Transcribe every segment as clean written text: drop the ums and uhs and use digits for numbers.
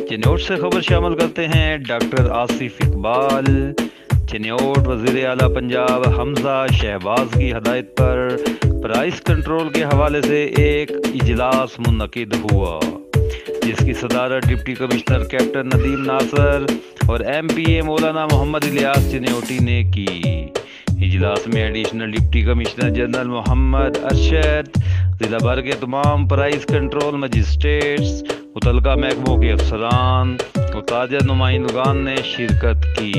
चिन्नौट से खबर शामिल करते हैं। डॉक्टर आसिफ इकबाल। चिन्नौट वज़ीर आला पंजाब हमजा शहबाज की हदायत पर प्राइस कंट्रोल के हवाले से एक इजलास मुनक़िद हुआ, जिसकी सदारत डिप्टी कमिश्नर कैप्टन नदीम नासर और MPA मौलाना मोहम्मद इलियास चिन्नौटी ने की। इजलास में additional deputy commissioner general Mohammad Arshad, जिला भर के तमाम प्राइस कंट्रोल मजिस्ट्रेट्स, मुतलका महकमों के अफसरान और ताजा नुमाइंदगान ने शिरकत की।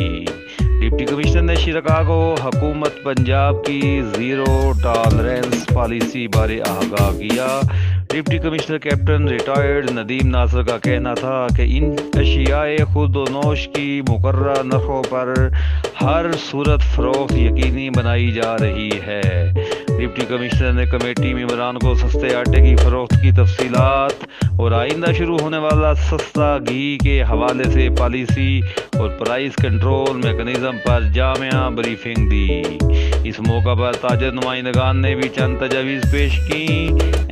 डिप्टी कमिश्नर ने शिरका को हुकूमत पंजाब की ज़ीरो टॉलरेंस पॉलिसी बारे आगाह किया। Deputy commissioner captain retired Nadeem Nasir का कहना था कि इन अशियाए खुद व नोश की मुकर्रर नरखों पर हर सूरत फरोख्त यकीनी बनाई जा रही है। डिप्टी कमिश्नर ने कमेटी मेंबरान को सस्ते आटे की फरोख्त की तफसीलात और आइंदा शुरू होने वाला सस्ता घी के हवाले से पॉलिसी और प्राइस कंट्रोल मैकेनिज्म पर जामिया ब्रीफिंग दी। इस मौका पर ताजा नुमाइंदगान ने भी चंद तजावीज़ पेश की।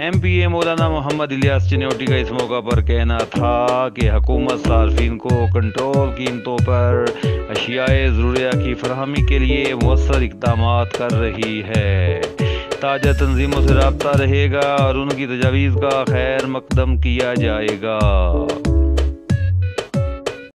MPA मौलाना मोहम्मद इलियास चिन्नौटी का इस मौका पर कहना था कि हुकूमत सार्फिन को कंट्रोल कीमतों पर अशियाए ज़रूरिया की फराहमी के लिए मुअस्सर इक़दामात कर रही है। ताजा तंजीमों से राब्ता रहेगा और उनकी तजावीज़ का खैर मकदम किया जाएगा।